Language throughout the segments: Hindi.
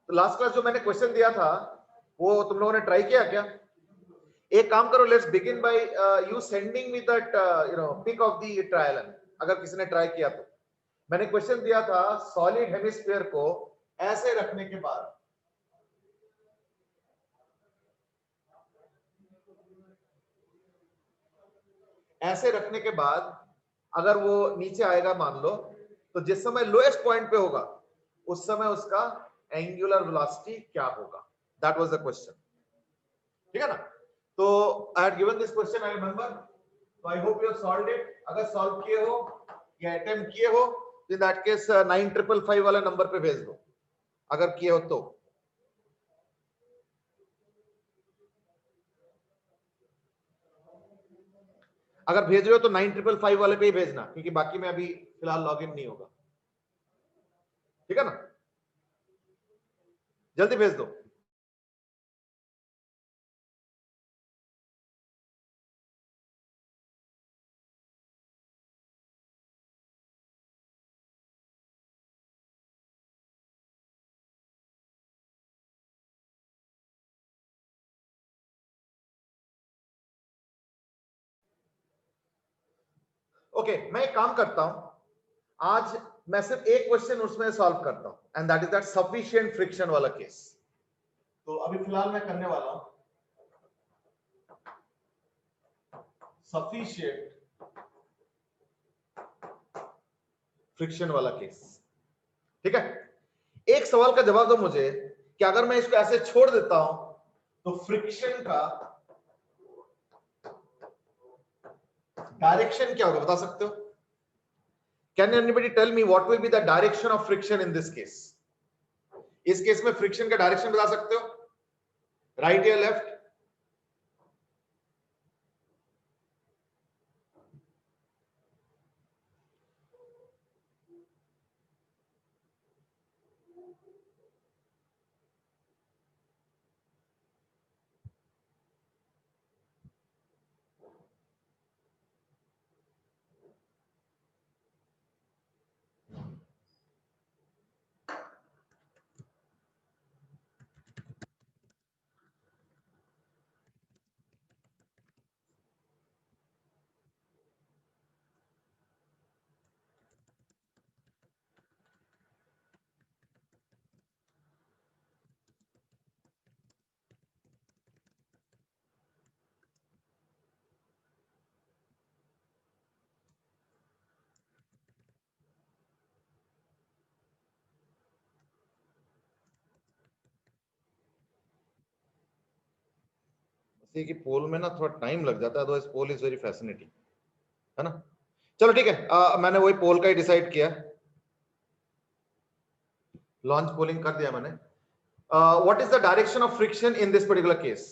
तो लास्ट क्लास जो मैंने क्वेश्चन दिया था वो तुम लोगों ने ट्राई किया क्या? एक काम करो, let's begin by you sending me that pic of the ट्रायलन, अगर किसी ने ट्राई किया तो। मैंने क्वेश्चन दिया था सॉलिड हेमिस्फीयर को ऐसे रखने के बाद, ऐसे रखने के बाद अगर वो नीचे आएगा मान लो, तो जिस समय लोएस्ट पॉइंट पे होगा उस समय उसका एंगुलर वेलोसिटी क्या होगा? दैट वाज द क्वेश्चन, ठीक है ना? तो I had given this question, I remember, तो I hope you have solved it. अगर सॉल्व किए हो या अटेम्प्ट किए हो, इन दैट केस 9555 वाले नंबर पे भेज दो, अगर किए हो तो। अगर भेज रहे हो तो 9555 वाले पे ही भेजना, क्योंकि बाकी में अभी फिलहाल लॉगिन नहीं होगा, ठीक है ना? जल्दी भेज दो। ओके, मैं एक काम करता हूं, आज मैं सिर्फ एक क्वेश्चन उसमें सॉल्व करता हूं, and that is that sufficient friction वाला केस। तो अभी फिलहाल मैं करने वाला हूं सफिशिएंट फ्रिक्शन वाला केस, ठीक है? एक सवाल का जवाब दो मुझे कि अगर मैं इसको ऐसे छोड़ देता हूं तो फ्रिक्शन का डायरेक्शन क्या होगा, बता सकते हो? Can anybody tell me what will be the direction of friction in this case? इस केस में फ्रिक्शन का डायरेक्शन बता सकते हो, राइट या लेफ्ट? कि पोल में ना थोड़ा टाइम लग जाता है, otherwise poll is very fascinating, है ना? चलो ठीक है, मैंने वही पोल का ही डिसाइड किया, लॉन्च पोलिंग कर दिया मैंने। What is the direction of friction in this particular case?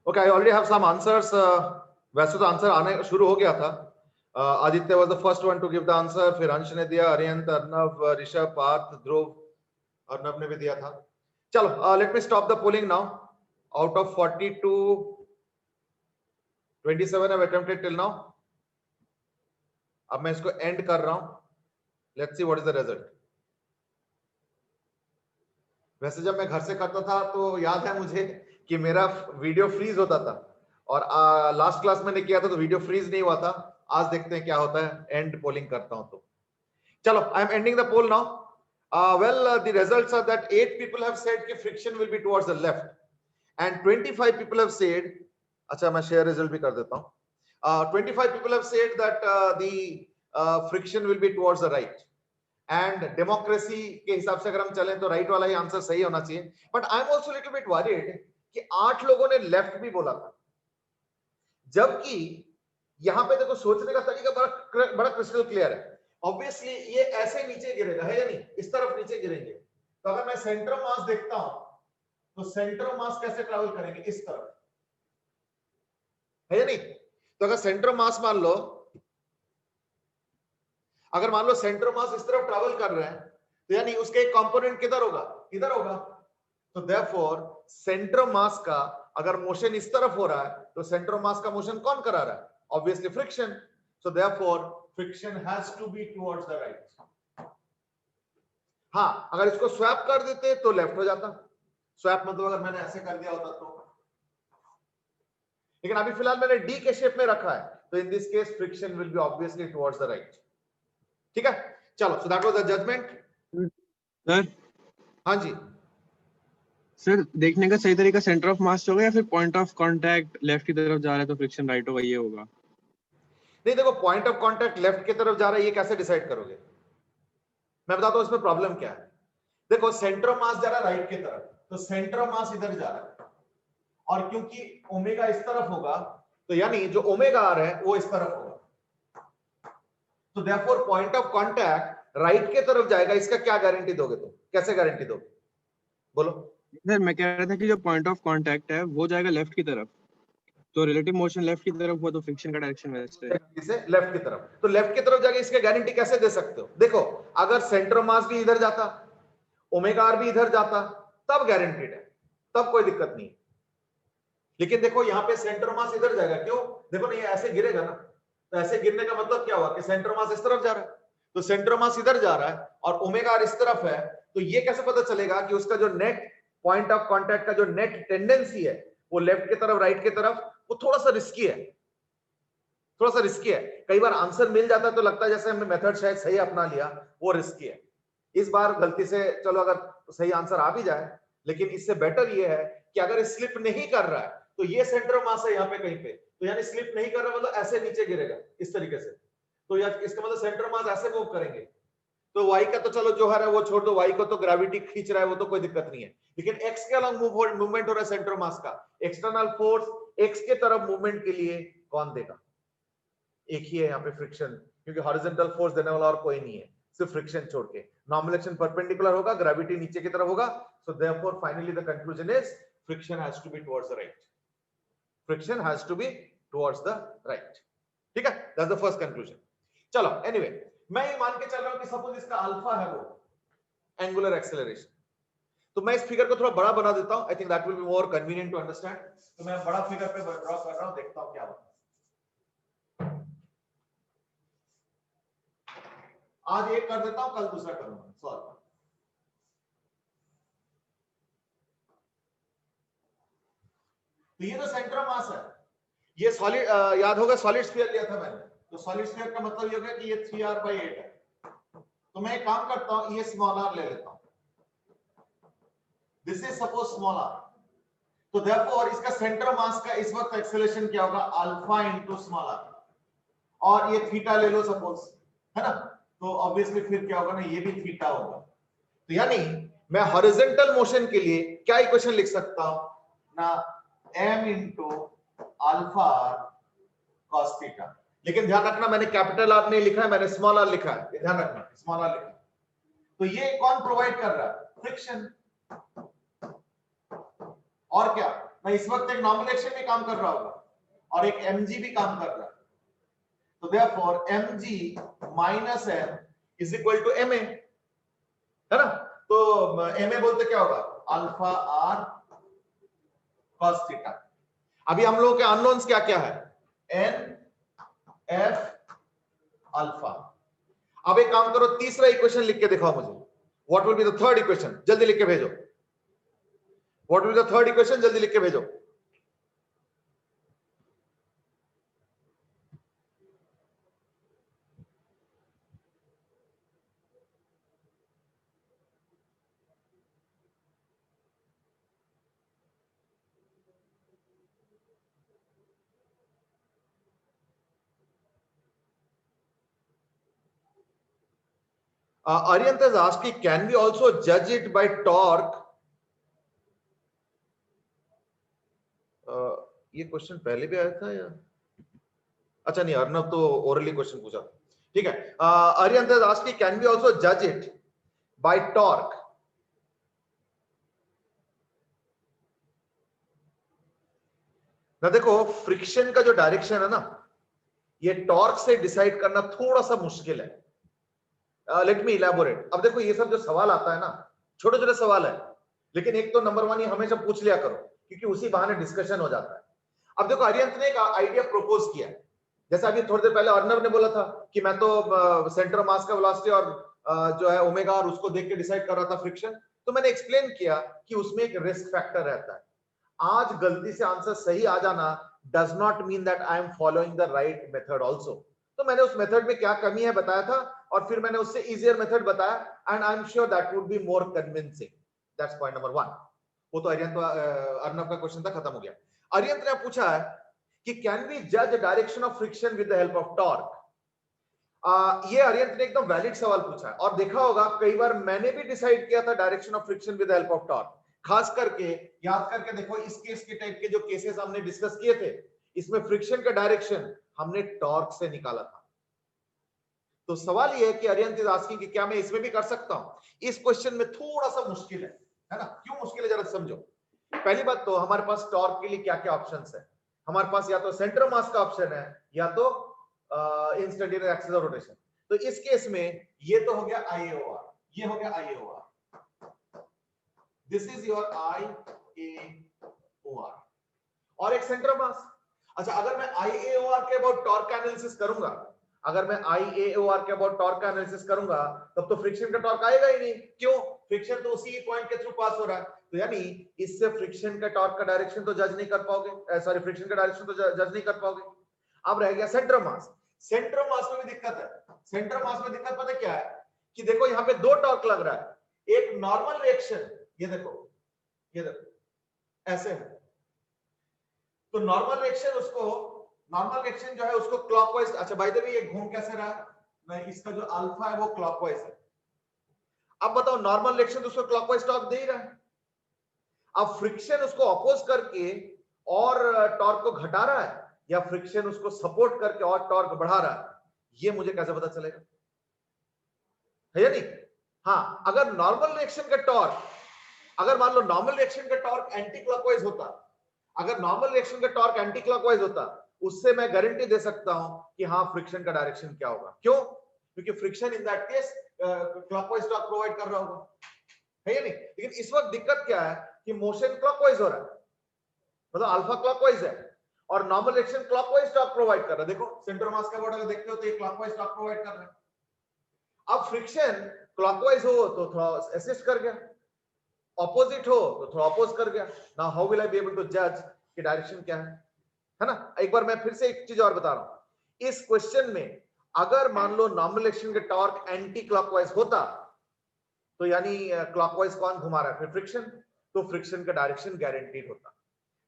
Okay, I already have some answers. वैसे तो आंसर आने शुरू हो गया था। Aditya was the first one to give the answer, फिर अंश ने दिया, अरियंत, अर्नव, ऋषभ, पार्थ, ध्रुव, अर्नव ने भी दिया था। चलो let me stop the polling now. Out of 42, 27 have attempted till now. अब मैं इसको एंड कर रहा हूं, let's see what is the result. वैसे जब मैं घर से करता था तो याद है मुझे कि मेरा वीडियो फ्रीज होता था, और लास्ट क्लास मैंने किया था तो वीडियो फ्रीज नहीं हुआ था। आज देखते हैं क्या होता है, एंड पोलिंग करता हूं तो। चलो, I am ending the poll now. Well, the results are that 8 people have said कि friction will be towards the left, and 25 people have said, अच्छा मैं share result भी कर देता हूँ, 25 people have said that the friction will be towards the right, and democracy के हिसाब से अगर हम चलें तो right वाला ही आंसर सही होना चाहिए। But I'm also little bit worried कि 8 लोगों ने left भी बोला था, जबकि यहाँ पे देखो सोचने का तरीका बड़ा क्रिस्टल क्लियर है। ऑब्वियसली ये ऐसे नीचे गिरेगा, है या नहीं? इस तरफ नीचे गिरेंगे, तो अगर मैं सेंटर ऑफ मास देखता हूं तो सेंटर ऑफ मास कैसे ट्रैवल करेंगे? इस तरफ, है या नहीं? तो अगर सेंटर ऑफ मास मान लो, अगर मान लो सेंटर ऑफ मास इस तरफ ट्रैवल कर रहे हैं, तो यानी उसका एक कंपोनेंट किधर होगा? इधर होगा। तो देयरफॉर सेंटर ऑफ मास का अगर मोशन इस तरफ हो रहा है तो सेंटर ऑफ मास का मोशन कौन करा रहा है? Obviously friction. So therefore friction has to be towards the right. हाँ, अगर इसको स्वैप कर देते तो लेफ्ट हो जाता. स्वैप मतलब अगर मैंने ऐसे कर दिया होता तो, लेकिन अभी फिलहाल मैंने डी के शेप में रखा है, तो in this case friction will be obviously towards the right. ठीक है, चलो. So that was the judgement. Sir. हाँ जी सर, देखने का सही तरीका सेंटर ऑफ मास होगा या फिर पॉइंट ऑफ कांटेक्ट लेफ्ट की तरफ जा रहा है तो फ्रिक्शन राइट होगा, ये होगा? नहीं, देखो पॉइंट ऑफ कांटेक्ट लेफ्ट की तरफ जा रहा है, ये कैसे डिसाइड करोगे? मैं बताता हूं इसमें प्रॉब्लम क्या है. देखो सेंटर ऑफ मास जा रहा है राइट की तरफ, तो सेंटर ऑफ मास इधर जा रहा है, और क्योंकि ओमेगा इस तरफ होगा तो यानी जो ओमेगा आ रहा है वो इस तरफ होगा, तो therefore point of contact right के तरफ जाएगा. इसका क्या गारंटी दोगे तुम? कैसे गारंटी दोगे बोलो? सर, मैं कह रहा था कि जो पॉइंट ऑफ कांटेक्ट है वो जाएगा लेफ्ट की तरफ, तो रिलेटिव मोशन लेफ्ट की तरफ हुआ तो फ्रिक्शन का डायरेक्शन वैसे इसे लेफ्ट की तरफ, तो लेफ्ट की तरफ जाके इसके गारंटी कैसे दे सकते हो? देखो अगर सेंटर ऑफ मास भी इधर जाता, ओमेगा आर भी इधर जाता, तब गारंटीड है, तब कोई दिक्कत नहीं. लेकिन देखो यहाँ पे सेंटर ऑफ मास इधर जाएगा, क्यों? देखो ना ये ऐसे गिरेगा ना, तो ऐसे गिरने का मतलब क्या हुआ कि सेंटर ऑफ मास इस तरफ जा रहा है, तो सेंटर ऑफ मास इधर जा रहा है और ओमेगा आर इस तरफ है, तो ये कैसे पता चलेगा कि उसका जो नेट पॉइंट ऑफ कांटेक्ट का जो नेट टेंडेंसी है वो लेफ्ट की तरफ राइट की तरफ, वो थोड़ा सा रिस्की है. थोड़ा सा रिस्की है. कई बार आंसर मिल जाता है तो लगता है जैसे हमने मेथड शायद सही अपना लिया, वो रिस्की है. इस बार गलती से चलो अगर सही आंसर आ भी जाए, लेकिन इससे बेटर ये है कि अगर स्लिप नहीं कर रहा है तो ये सेंटर ऑफ मास है यहाँ पे कहीं पे, तो यानी स्लिप नहीं कर रहा मतलब ऐसे नीचे गिरेगा इस तरीके से, तो यार इसका मतलब सेंटर ऑफ मास ऐसे मूव करेंगे. तो वाई का तो चलो जो है वो छोड़ दो, वाई को तो ग्रेविटी खींच रहा है, वो तो कोई दिक्कत नहीं है. लेकिन एक्स के अलॉन्ग मूवमेंट हो रहा है सेंटर ऑफ मास का, एक्सटर्नल फोर्स एक्स के तरफ मूवमेंट के लिए कौन देगा? एक ही है यहाँ पे फ्रिक्शन, क्योंकि हॉरिजॉन्टल फोर्स देने वाला और कोई नहीं है सिर्फ फ्रिक्शन छोड़ के. नॉर्मल एक्शन परपेंडिकुलर होगा, ग्रेविटी नीचे की तरफ होगा, so therefore finally the conclusion is friction has to be towards the right. Friction has to be towards the right. ठीक है, दैट्स द फर्स्ट कंक्लूजन. चलो एनीवे, मैं ये मान के चल रहा हूं कि सपोज इसका अल्फा है वो एंगुलर एक्सेलरेशन, तो मैं इस फिगर को थोड़ा बड़ा बना देता हूं. I think that will be more convenient to understand. तो मैं बड़ा फिगर पे ड्रॉ कर रहा हूं, देखता हूं क्या होता है. आज एक कर देता हूं, कल दूसरा करूंगा सॉल्व. तो ये तो सेंटर ऑफ मास है, ये सॉलिड याद होगा सॉलिड स्फीयर लिया था मैंने, तो सॉलिड स्फीयर का मतलब ये होगा कि ये 3r/8 है. तो मैं एक काम करता हूं, ये स्मॉल r ले लेता हूं. This is suppose small r, तो देयरफॉर इसका सेंटर ऑफ मास का इस वक्त एक्सेलरेशन क्या होगा? अल्फा इनटू स्मॉल r, और ये थीटा ले लो सपोज, है ना, तो ऑब्वियसली फिर क्या होगा ना, ये भी थीटा होगा. तो यानी मैं हॉरिजॉन्टल मोशन के लिए क्या इक्वेशन लिख सकता हूं ना, m into alpha cos theta. लेकिन ध्यान रखना मैंने कैपिटल R नहीं लिखा है, मैंने स्मॉल r लिखा है, ध्यान रखना स्मॉल r लिखा है. तो ये कौन प्रोवाइड कर रहा है? फ्रिक्शन. और क्या, मैं इस वक्त एक नॉर्मल एक्शन भी काम कर रहा होगा और एक mg भी काम कर रहा है, तो therefore mg minus m is equal to ma, है ना. तो ma बोलते क्या होगा? Alpha r cos theta. अभी हम लोगों के अननोन्स क्या क्या है? n f alpha. अब एक काम करो, तीसरा इक्वेशन लिख के दिखाओ मुझे. What will be the third equation? जल्दी लिख के भेजो. What will be the third equation? जल्दी लिख के भेजो. Ariyant has asked, can we also judge it by torque? ये क्वेश्चन पहले भी आया था या? अच्छा नहीं, अर्नब तो ओरली क्वेश्चन पूछा. ठीक है, Ariyant has asked, can we also judge it by torque? ना देखो, फ्रिक्शन का जो डायरेक्शन है ना, ये टॉर्क से डिसाइड करना थोड़ा सा मुश्किल है. Let me elaborate. अब देखो ये सब जो सवाल आता है ना, छोटे छोटे सवाल है, लेकिन एक तो नंबर वन ये हमेशा पूछ लिया करो क्योंकि उसी बहाने डिस्कशन हो जाता है। अब देखो अरिहंत ने एक आइडिया प्रपोज किया है, जैसा अभी थोड़ी देर पहले अर्नव ने बोला था कि मैं तो सेंटर ऑफ मास का वेलोसिटी और जो है ओमेगा और उसको देख के डिसाइड कर रहा था फ्रिक्शन, तो मैंने एक्सप्लेन किया कि उसमें एक रिस्क फैक्टर रहता है। आज गलती से आंसर सही आ जाना does not mean that I am following the right method also. तो मैंने उस मेथड में क्या कमी है बताया था और फिर मैंने उससे इजियर मेथड बताया and I am sure that would be more convincing. That's point number 1। वो तो अरिहंत अर्नव का क्वेश्चन था, खत्म हो गया। अरिहंत ने पूछा है कि कैन वी जज direction of friction with the help of torque. ये अरिहंत ने एकदम वैलिड सवाल पूछा है और देखा होगा कई बार मैंने भी डिसाइड किया था direction of friction with the help of torque. खास करके याद करके देखो इस केस के टाइप के जो केसेस हमने डिस्कस किए थे, इसमें फ्रिक्शन का डायरेक्शन हमने टॉर्क से निकाला था। तो सवाल ये है कि अरिहंत इज आस्किंग कि क्या मैं इसमें भी कर सकता हूं। इस क्वेश्चन में थोड़ा सा मुश्किल है ना? क्यों मुश्किल है जरा समझो। पहली बात तो हमारे पास टॉर्क के लिए क्या क्या ऑप्शंस है। हमारे पास या तो सेंटर ऑफ मास का ऑप्शन है या तो इंस्टेंटेनियस एक्सिस ऑफ रोटेशन। तो इस केस में ये तो हो गया IAOR, ये हो गया IAOR, this is your IAOR और एक सेंटर ऑफ मास। अच्छा, अगर मैं IAOR के अबाउट टॉर्क का एनालिसिस करूंगा, अगर मैं IAOR के अबाउट टॉर्क का एनालिसिस करूंगा तब तो फ्रिक्शन का टॉर्क आएगा ही नहीं। क्यों? फ्रिक्शन तो उसी पॉइंट के थ्रू पास हो रहा है। तो यानी इससे फ्रिक्शन का टॉर्क का डायरेक्शन तो जज नहीं कर पाओगे, सॉरी फ्रिक्शन का डायरेक्शन तो जज नहीं कर पाओगे। अब रह गया centre of mass. Centre of mass में भी दिक्कत है। सेंटर ऑफ मास में दिक्कत पता क्या है कि देखो यहाँ पे दो टॉर्क लग रहा है। एक नॉर्मल रिएक्शन, ये देखो ऐसे है। तो नॉर्मल रिएक्शन जो है उसको क्लॉकवाइज, अच्छा बाय द वे ये घूम कैसे रहा है, मैं इसका जो अल्फा है वो क्लॉकवाइज है। अब बताओ नॉर्मल रिएक्शन तो उसको क्लॉकवाइज टॉर्क दे ही रहा है। अब फ्रिक्शन उसको अपोज करके और टॉर्क को घटा रहा है या फ्रिक्शन उसको सपोर्ट करके और टॉर्क बढ़ा रहा है, ये मुझे कैसे पता चलेगा? है या नहीं? हाँ, अगर नॉर्मल रिएक्शन का टॉर्क, अगर मान लो नॉर्मल रिएक्शन का टॉर्क एंटी क्लॉकवाइज होता, अगर नॉर्मल रिएक्शन का टॉर्क एंटी क्लॉकवाइज होता, उससे मैं गारंटी दे सकता हूं कि हाँ फ्रिक्शन का डायरेक्शन क्या होगा। क्यों? क्योंकि friction in that case clockwise torque provide कर रहा होगा, है या नहीं? लेकिन इस वक्त दिक्कत क्या है कि मोशन क्लॉकवाइज हो रहा है, मतलब अल्फा क्लॉकवाइज है और normal reaction clockwise torque provide कर रहा है। देखो सेंटर मास का बोर्ड अगर देखते हो तो ये क्लॉकवाइज टॉर्क प्रोवाइड कर रहा है। अब फ्रिक्शन क्लॉकवाइज हो तो थोड़ा असिस्ट कर गया, ऑपोजिट हो तो थोड़ा अपोज कर गया। Now how will I be able to जज कि डायरेक्शन क्या है ना? एक बार मैं फिर से एक चीज और बता रहा हूं। इस क्वेश्चन में अगर मान लो नॉर्मल रिएक्शन का टॉर्क एंटी क्लॉकवाइज होता तो यानी क्लॉकवाइज कौन घुमा रहा है? फिर फ्रिक्शन, तो फ्रिक्शन का डायरेक्शन गारंटीड होता।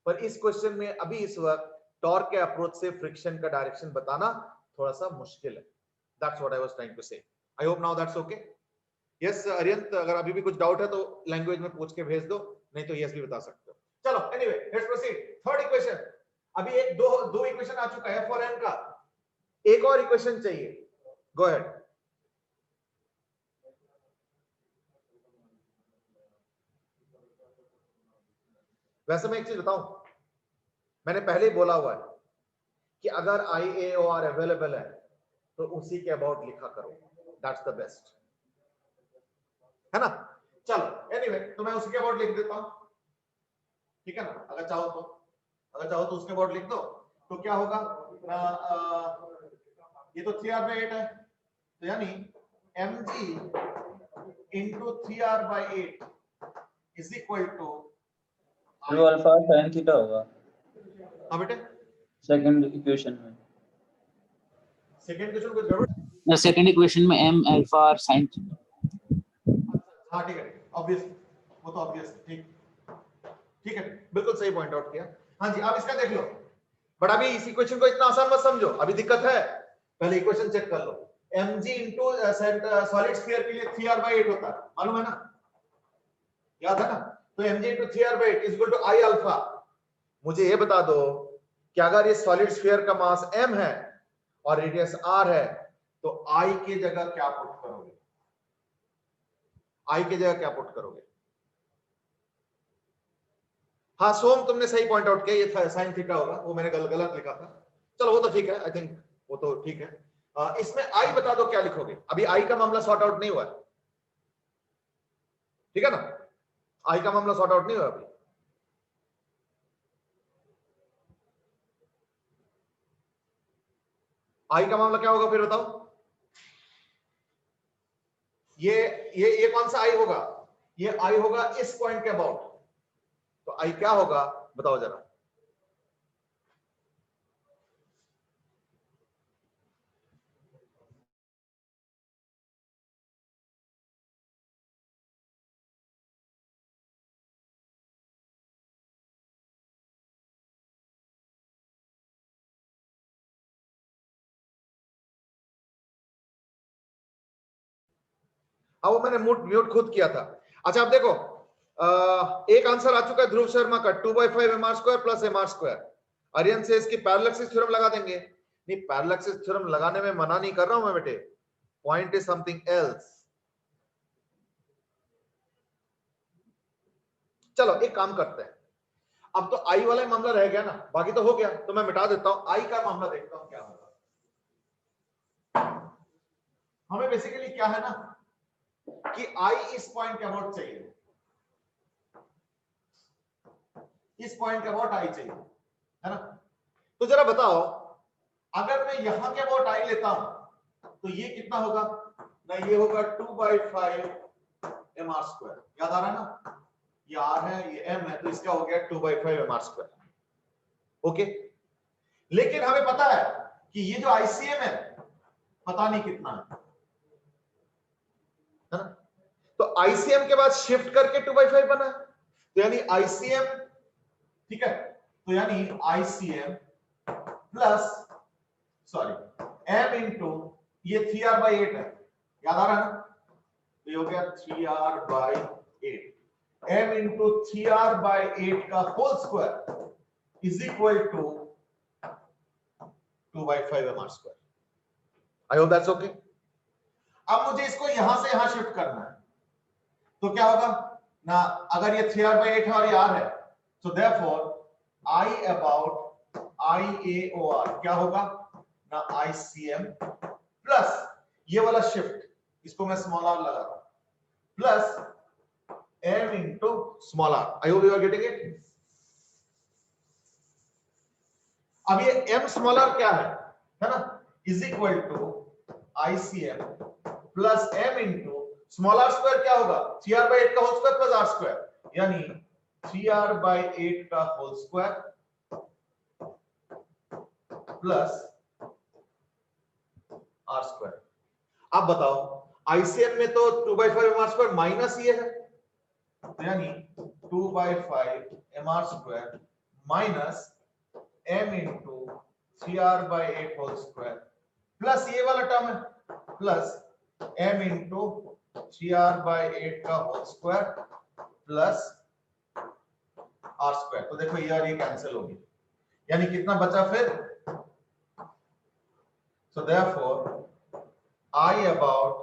पर इस क्वेश्चन में अभी इस वक्त टॉर्क के अप्रोच से फ्रिक्शन का डायरेक्शन बताना थोड़ा सा मुश्किल है। That's what I was trying to say. I hope now that's okay. Yes Arihant, अगर अभी भी कुछ डाउट है तो लैंग्वेज में पूछ के भेज दो, नहीं तो यस भी बता सकते हो। चलो anyway let's proceed. Third equation, अभी एक दो इक्वेशन आ चुका है फॉर एन का, एक और इक्वेशन चाहिए। Go ahead. वैसे मैं एक चीज बताऊं, मैंने पहले ही बोला हुआ है कि अगर IAOR अवेलेबल है तो उसी के अबाउट लिखा करो, दैट्स द बेस्ट, है ना? चलो एनीवे तो मैं उसी के अबाउट लिख देता हूं, ठीक है ना? अगर चाहो तो उसके अबाउट लिख दो। तो क्या होगा, ये तो 3r/8 है, तो यानी mg into 3r/8 is equal to जो अल्फा sin थीटा होगा। हाँ बेटे, सेकंड इक्वेशन में, सेकंड क्वेश्चन कुछ गड़बड़? ना सेकंड इक्वेशन में m अल्फा और sin थीटा। हाँ ठीक है, ऑब्वियस, वो तो ऑब्वियस, ठीक है, बिल्कुल सही पॉइंट आउट किया। हाँ जी, अब इसका देख लो। बट अभी इस इक्वेशन को इतना आसान मत समझो, अभी दिक्कत है, पहले इक्वेशन चेक कर लो। mg इनटू सॉलिड स्फीयर के लिए 3r/8 होता है, मालूम है ना? याद है ना? तो mg into 3r/8 is equal to I alpha. मुझे ये बता दो कि अगर ये सॉलिड स्फीयर का मास m है और रेडियस r है तो I की जगह क्या पुट करोगे? I की जगह क्या पुट करोगे? हाँ सोम, तुमने सही पॉइंट आउट किया, ये साइन थीटा होगा, वो मैंने गलत लिखा था। चलो वो तो ठीक है, आई थिंक वो तो ठीक है। इसमें आई बता दो क्या लिखोगे, अभी आई का मामला सॉर्ट आउट नहीं हुआ है, ठीक है ना? आई का मामला सॉर्ट आउट नहीं हुआ अभी। आई का मामला क्या होगा फिर बताओ? ये कौन सा आई होगा? ये आई होगा इस पॉइंट के अबाउट। तो आई क्या होगा बताओ जरा? हाँ वो मैंने म्यूट खुद किया था। अच्छा अब देखो, एक आंसर आ चुका है ध्रुव शर्मा का 2/5 mr² प्लस mr²। आर्यन से इसकी पैरेलैक्सिस थ्योरम लगा देंगे। नहीं, पैरेलैक्सिस थ्योरम लगाने में मना नहीं कर रहा हूं मैं बेटे, पॉइंट इज समथिंग एल्स। चलो एक काम करते हैं, अब तो आई वाला मामला रह गया ना, बाकी तो हो गया, तो मैं मिटा देता हूं। आई का मामला देखता हूं क्या होगा। हमें बेसिकली क्या है ना कि आई इस पॉइंट के अबाउट चाहिए, इस पॉइंट के अबाउट आई चाहिए, है ना? तो जरा बताओ, अगर मैं यहां के अबाउट आई लेता हूं तो ये कितना होगा ना? ये होगा 2/5 mr²। याद आ रहा है ना? ये r है, ये m है, तो इसका हो गया 2/5 mr²। ओके, लेकिन हमें पता है कि ये जो ICM है पता नहीं कितना है ना? तो ICM के बाद शिफ्ट करके 2/5 बना, तो यानी ICM, ठीक है, तो यानी ICM प्लस m इंटू ये 3r/8 है, याद आ रहा है ना? तो ये हो गया 3r/8, m इंटू 3r/8 का whole square is equal to 2/5 mr²। I hope that's okay. अब मुझे इसको यहां से यहां शिफ्ट करना है, तो क्या होगा ना? अगर ये 3r/8 है और ये r है, so therefore I about IAOR क्या होगा ना? ICM प्लस ये वाला शिफ्ट, इसको मैं स्मॉल r लगा रहा हूं, plus m into small r। I hope you are getting it. अब ये m स्मॉल r क्या है ना? Is equal to ICM plus m into small r² क्या होगा? 3r/8 का होल स्क्वायर प्लस r², यानी 3r/8 का होल स्क्वायर प्लस r²। अब बताओ, ICM में तो 2/5 mr² माइनस ये है, तो यानी 2/5 mr² minus m into 3r/8 whole square plus ये वाला टर्म है प्लस m इंटू 3r/8 का होल स्क्वायर प्लस r²। तो देखो ये और ये कैंसिल हो गई, यानी कितना बचा फिर? So therefore I about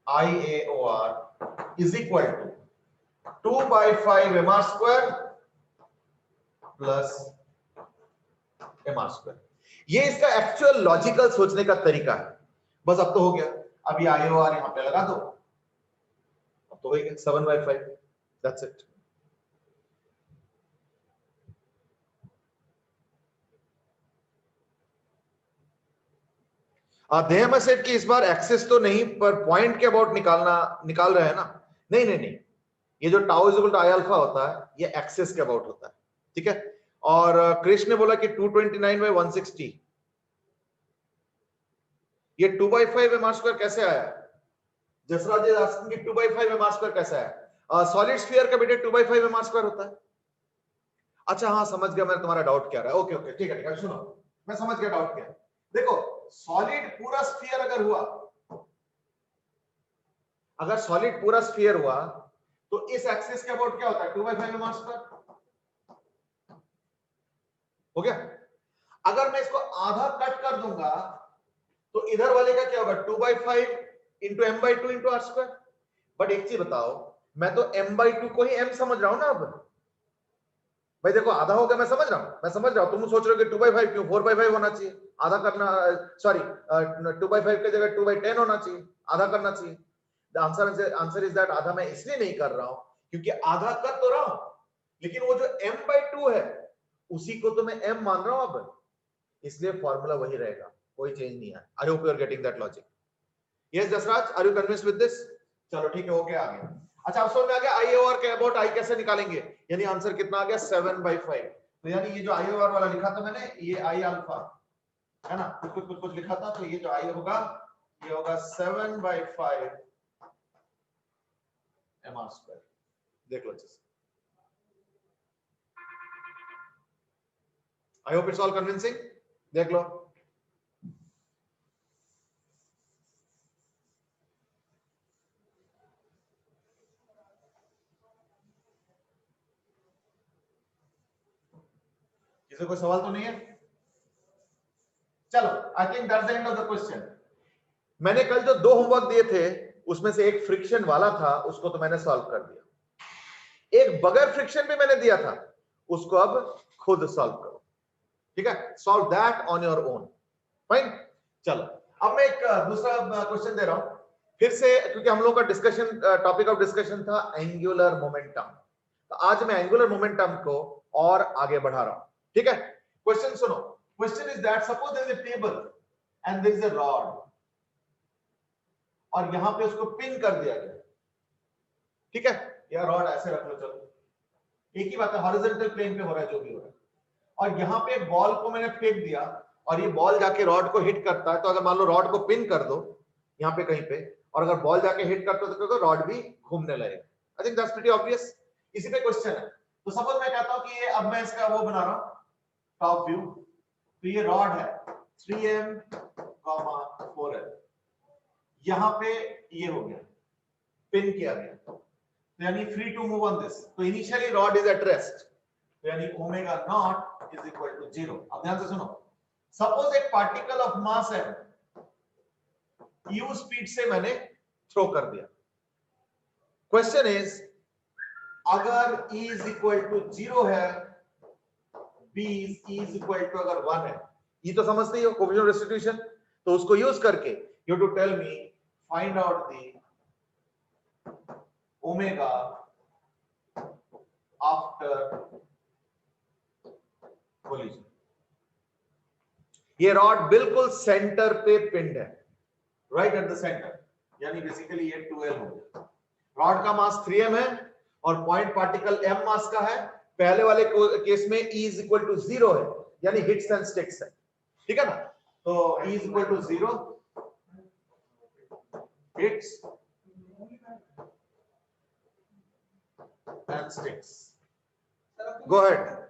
IAOR is equal to 2/5 mr² plus mr²। ये इसका एक्चुअल लॉजिकल सोचने का तरीका है। बस अब तो हो गया, अब ये IAOR यहां पे लगा दो, अब तो हो गया 7/5। That's it. देह में सेट की इस बार एक्सेस तो नहीं, पर पॉइंट के अबाउट निकाल रहे हैं ना? नहीं, ये जो tau is equal to I alpha होता है, ये एक्सेस के अबाउट होता है, ठीक है? और कृष्ण ने बोला कि 229/160, ये 2/5 mr² कैसे आया? जसराज इज आस्किंग कि 2/5 mr² कैसे आया? सॉलिड स्फीयर का बेटे 2/5 mr² होता है। अच्छा हाँ, समझ गया मैं तुम्हारा डाउट क्या रहा है। ओके, ठीक है, सुनो, मैं समझ गया डाउट क्या है। देखो, सॉलिड पूरा स्फीयर अगर हुआ, अगर सॉलिड पूरा स्फीयर हुआ तो इस एक्सिस के अबाउट क्या होता है? 2/5 mr²। हो गया। अगर मैं इसको आधा कट कर दूंगा तो इधर वाले का क्या होगा? 2/5 into m/2 into r²। But एक चीज बताओ, मैं तो m/2 को ही m समझ रहा हूं ना। अब भाई देखो, आधा हो गया, मैं समझ रहा हूं, तुम सोच रहे हो कि 2/5 क्यों? 4/5 होना चाहिए, आधा करना, सॉरी 2/5 की जगह 2/10 होना चाहिए, आधा करना चाहिए। द आंसर इज दैट आधा मैं इसलिए नहीं कर रहा हूं क्योंकि आधा कर तो रहा हूं, लेकिन वो जो m/2 है उसी को तो मैं m मान रहा हूं अब। इसलिए फॉर्मूला वही रहेगा, कोई चेंज नहीं है। I hope you are getting that logic. Yes Jasraj, are you convinced with this? चलो ठीक है, ओके आ गया। अच्छा अब समझ में आ गया आई ओवर के अबाउट आई कैसे निकालेंगे, यानी आंसर कितना आ गया 7/5। तो यानी ये जो आई ओवर वाला लिखा था मैंने, ये आई अल्फा है ना, कुछ लिखा था, तो ये जो आई होगा ये होगा 7/5 mr²। देख लो अच्छे से। I hope it's all convincing. देख लो किसी कोई सवाल तो नहीं है? चलो I think that's the end of the question. मैंने कल जो 2 होमवर्क दिए थे उसमें से एक फ्रिक्शन वाला था, उसको तो मैंने सॉल्व कर दिया। एक बगैर फ्रिक्शन भी मैंने दिया था, उसको अब खुद सॉल्व करो, ठीक है? Solve that on your own, fine. चलो अब मैं एक दूसरा क्वेश्चन दे रहा हूं फिर से, क्योंकि हम लोग का डिस्कशन, टॉपिक ऑफ डिस्कशन था एंगुलर मोमेंटम। तो आज मैं एंगुलर मोमेंटम को और आगे बढ़ा रहा हूं, ठीक है? क्वेश्चन सुनो। Question is that suppose there is a table and there is a rod, और यहां पे उसको पिन कर दिया गया, ठीक है? या रॉड ऐसे रख लो, चलो एक ही बात है, हॉरिजॉन्टल प्लेन पे हो रहा है जो भी हो रहा है। और यहां पे बॉल को मैंने फेंक दिया और ये बॉल जाके रॉड को हिट करता है, तो अगर मान लो रॉड को पिन कर दो यहां पे कहीं पे, और अगर बॉल जाके हिट करता है तो रॉड भी घूमने लगेगा। I think that's pretty obvious. इसी पे क्वेश्चन है। तो सपोज मैं कहता हूं कि ये, अब मैं इसका वो बना रहा हूं टॉप व्यू, तो ये रॉड है 3m, 4l, यहां पे ये हो गया, पिन किया गया, तो यानी free to move on this. तो initially rod is at rest, तो यानी omega not is equal to 0। अब ध्यान से सुनो, सपोज एक पार्टिकल ऑफ मास है, u स्पीड से मैंने थ्रो कर दिया। क्वेश्चन इज अगर e इज इक्वल टू 0 है, b इज इक्वल टू अगर 1 है, ये तो समझते ही हो कोएफिशिएंट ऑफ रेस्टिट्यूशन, तो उसको यूज करके you to tell me find out the omega after collision. ये रॉड बिल्कुल सेंटर पे पिंड है, राइट एट द सेंटर, यानी बेसिकली ये 2l हो गया। रॉड का मास 3m है और पॉइंट पार्टिकल m मास का है। पहले वाले केस में e इज इक्वल टू 0 है, यानी हिट्स एंड स्टिक्स है, ठीक है ना? तो e is equal to 0, hits and sticks. Go ahead.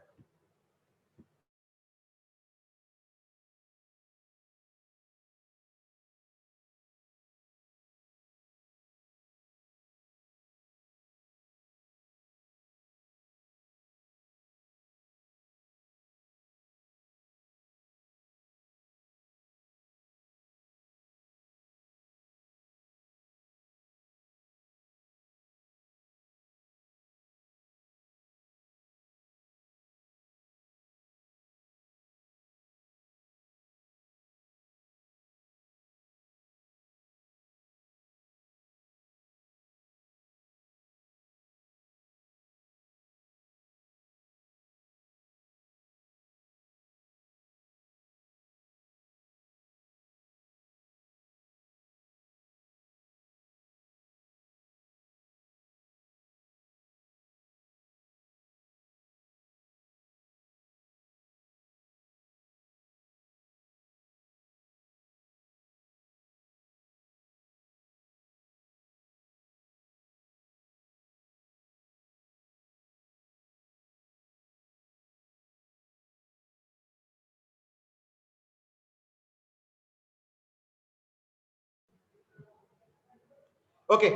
Okay,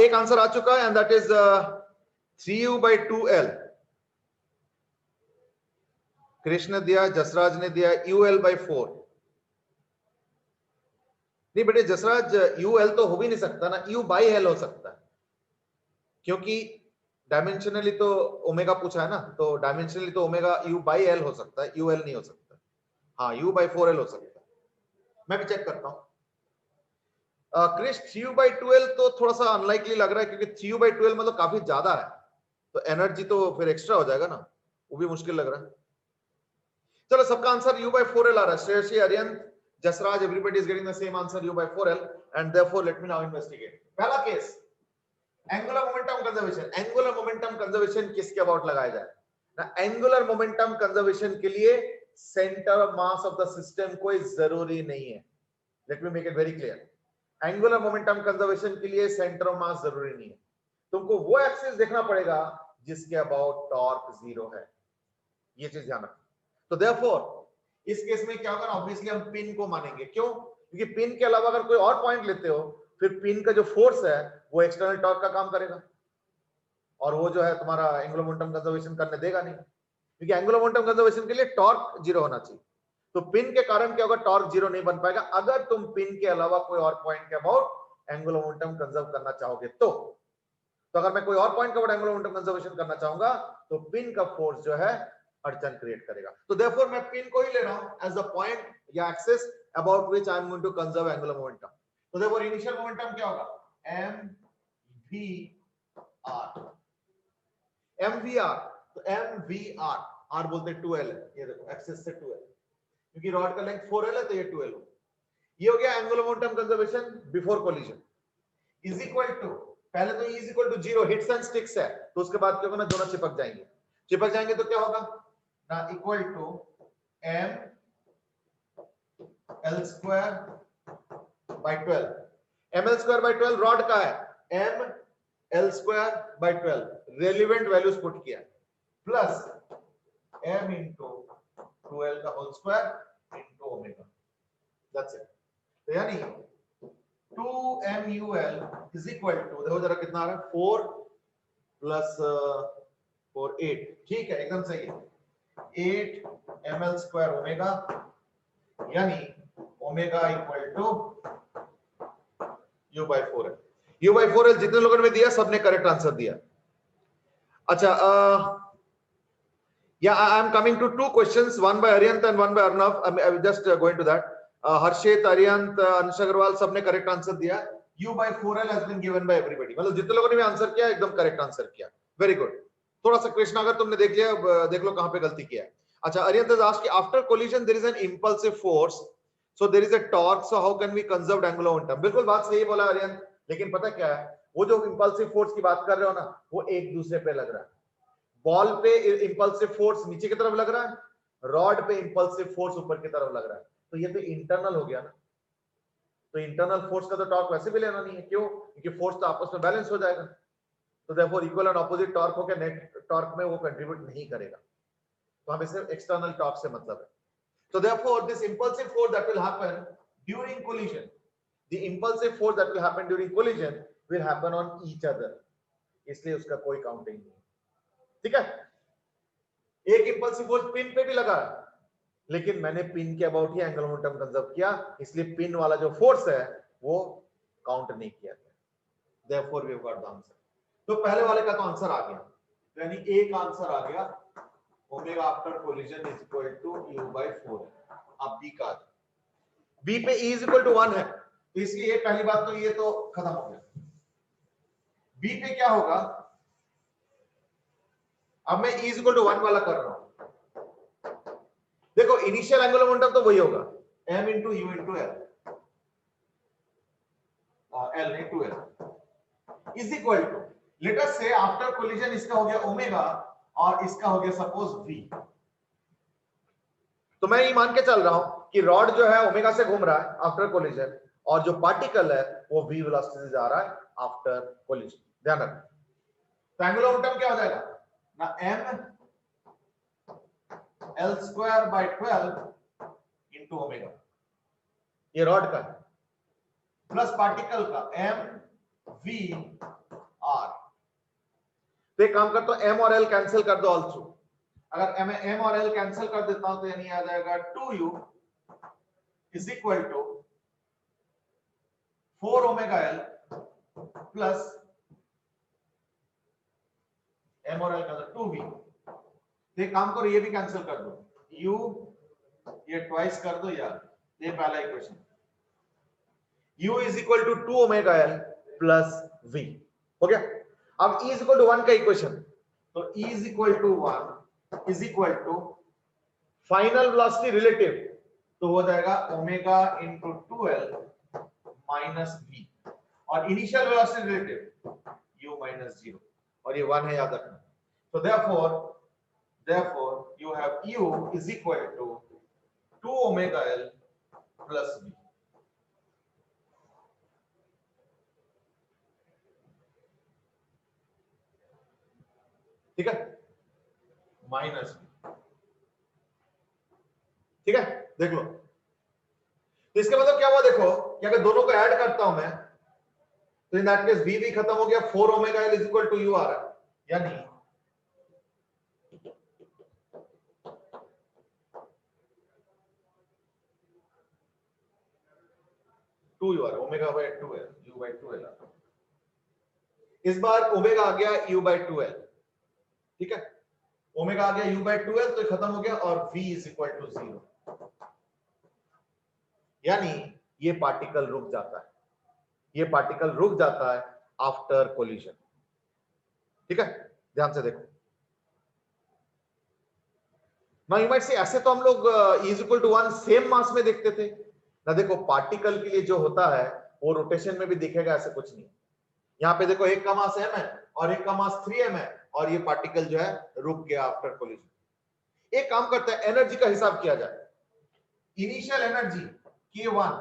एक आंसर आ चुका है and that is 3u/2l। Krishna ने दिया, जसराज ने दिया ul/4। नहीं बेटे जसराज, ul तो हो भी नहीं सकता ना, u/l हो सकता है, क्योंकि डायमेंशनली तो ओमेगा पूछा है ना, तो डायमेंशनली तो ओमेगा u/l हो सकता है, ul नहीं हो सकता। हाँ u/4l हो सकता है, मैं भी चेक करता हूं। क्रिश 3u/2l तो थोड़ा सा अनलाइकली लग रहा है, क्योंकि 3u/2l मतलब काफी ज्यादा है, तो एनर्जी तो फिर एक्स्ट्रा हो जाएगा ना, वो भी मुश्किल लग रहा है। चलो सबका आंसर u by 4l आ रहा है. Shreyasi, अरियंत, Jasraj, everybody is getting the same answer u by 4l and therefore let me now investigate. पहला case angular momentum conservation. Angular momentum conservation किसके अबाउट लगाया जाए ना? एंगुलर मोमेंटम कंजर्वेशन के लिए centre of mass of the system कोई जरूरी नहीं है. Let me make it very clear. Angular momentum conservation के लिए सेंटर ऑफ मास जरूरी नहीं है. तुमको वो एक्सिस देखना पड़ेगा जिसके अबाउट टॉर्क 0 है. ये चीज ध्यान रखना. तो देयरफॉर इस केस में क्या होगा, ऑब्वियसली हम पिन को मानेंगे. क्यों? क्योंकि पिन के अलावा अगर कोई और पॉइंट लेते हो फिर पिन का जो फोर्स है वो एक्सटर्नल टॉर्क का काम करेगा और वो जो है तुम्हारा एंगुलर मोमेंटम कंजर्वेशन करने देगा नहीं, क्योंकि एंगुलर मोमेंटम कंजर्वेशन के लिए टॉर्क 0 होना चाहिए. तो पिन के कारण क्या होगा, टॉर्क 0 नहीं बन पाएगा अगर तुम पिन के अलावा कोई और पॉइंट के अबाउट एंगुलर मोमेंटम कंजर्व करना चाहोगे. तो अगर मैं कोई और पॉइंट के अबाउट एंगुलर मोमेंटम कंजर्वेशन करना चाहूंगा तो पिन का फोर्स जो है अड़चन क्रिएट करेगा. तो देयरफॉर मैं पिन को ही ले रहा हूं एज द पॉइंट या axis about which I am going to conserve angular momentum. तो देयरफॉर इनिशियल मोमेंटम क्या होगा, mvr. तो mvr, r बोलते हैं 2l है. ये देखो एक्सिस से 2l, क्योंकि रॉड का लेंथ 4l है तो ये 2l हो. ये हो गया angular momentum conservation before collision. Is equal to, पहले तो E is equal to 0, hits and sticks है तो उसके बाद क्या होगा ना, दोनों चिपक जाएंगे. चिपक जाएंगे तो क्या होगा ना, equal to m l square by 12. ml square by 12 rod का है, m l square by 12 relevant values put किया प्लस m इंटू 2l का whole square into omega. That's it. तो यानी 2mul इज इक्वल टू, देखो जरा कितना आ रहा है, 4 प्लस 4 8. ठीक है, एकदम सही है. 8 ml स्क्वायर ओमेगा, यानी omega equal to u by 4l. u by 4l जितने लोगों ने दिया सबने करेक्ट आंसर दिया. अच्छा, yeah, I am coming to two questions, one by Aryant and one by Arnav. I will just going to that. Harshit, Aryant, Anish Agarwal सबने करेक्ट आंसर दिया. u by 4l has been given by everybody. मतलब जितने लोगों ने भी आंसर किया एकदम करेक्ट आंसर किया. Very good. थोड़ा सा क्वेश्चन अगर तुमने देख लिया, देख लो कहां पे गलती किया है. अच्छा, Aryant has asked, after collision there is an impulsive force, so there is a torque, so how can we conserve angular momentum? बिल्कुल बात सही बोला Aryant, लेकिन पता क्या है, वो जो इंपल्सिव फोर्स की बात कर रहे हो ना, वो एक दूसरे पे लग रहा है. बॉल पे इंपल्सिव फोर्स नीचे की तरफ लग रहा है, रॉड पे इंपल्सिव फोर्स ऊपर की तरफ लग रहा है. तो ये तो इंटरनल हो गया ना. तो इंटरनल फोर्स का तो टॉर्क वैसे भी लेना नहीं है. क्यों? क्योंकि फोर्स तो आपस में बैलेंस हो जाएगा. तो therefore equal and opposite torque हो के नेट टॉर्क में वो कंट्रीब्यूट नहीं करेगा. तो हमें सिर्फ एक्सटर्नल टॉर्क से मतलब है. So therefore this impulsive force that will happen during collision, the impulsive force that will happen during collision will happen on each other. इसलिए उसका कोई काउंटिंग नहीं. ठीक है, एक इंपल्सिव फोर्स पिन पे भी लगा है, लेकिन मैंने पिन के about he angular momentum conserve किया, इसलिए पिन वाला जो फोर्स है वो काउंट नहीं किया गया. Therefore we have got the answer. तो पहले वाले का तो आंसर आ गया, यानी एक आंसर आ गया, omega after collision is equal to u by 4. अब बी का, बी पे E इज इक्वल टू 1 है, तो इसलिए पहली बात तो ये तो खत्म हो गया. बी पे क्या होगा, अब मैं E इज इक्वल टू 1 वाला कर रहा हूं. देखो इनिशियल एंगुलर मोमेंटम तो वही होगा, m into u into l, l नहीं 2l is equal to, let us say after collision इसका हो गया ओमेगा और इसका हो गया सपोज v. तो मैं ये मान के चल रहा हूं कि रॉड जो है ओमेगा से घूम रहा है आफ्टर कोलिजन और जो पार्टिकल है वो v वेलोसिटी से जा रहा है आफ्टर कोलिजन. ध्यान रखना. तो एंगुलर मोमेंटम क्या हो जाएगा ना, m l square by 12 into omega, ये रॉड का प्लस पार्टिकल का m v r. तो एक काम करता हूं, m और l कैंसिल कर दो ऑल थ्रू. अगर मैं m और l कैंसिल कर देता हूं तो यानी आ जाएगा 2u is equal to 4 omega l plus m और l का 2v. तो एक काम करो, ये भी कैंसिल कर दो, u ये ट्वाइस कर दो यार. ये पहला equation, u is equal to 2 omega l plus v हो गया. अब E इज इक्वल टू 1 का इक्वेशन, तो E is equal to 1 is equal to final velocity relative तो हो जाएगा omega into 2l minus v, और initial velocity relative u minus 0, और ये 1 है याद रखना। So therefore you have u is equal to 2 omega l plus v। ठीक है, माइनस v। ठीक है, देख लो। तो इसका मतलब क्या हुआ, देखो कि अगर दोनों को ऐड करता हूं मैं तो इन दैट केस v भी खत्म हो गया, 4 omega l is equal to u आ रहा है, यानी two you are omega by 2l u बाय 2l। इस बार ओमेगा आ गया u बाय 2l। ठीक है, ओमेगा आ गया u बाय 2l, तो ये खत्म हो गया, और v इज इक्वल टू 0, यानी ये पार्टिकल रुक जाता है, ये पार्टिकल रुक जाता है आफ्टर कोलिजन। ठीक है, ध्यान से देखो। नाउ यू माइट से ऐसे तो हम लोग is equal to 1 same mass में देखते थे ना। देखो पार्टिकल के लिए जो होता है वो रोटेशन में भी दिखेगा, ऐसे कुछ नहीं। यहाँ पे देखो एक का मास m है और एक का मास 3m है, और ये पार्टिकल जो है रुक गया आफ्टर कोलिजन। एक काम करता है, एनर्जी का हिसाब किया जाए। Initial energy k1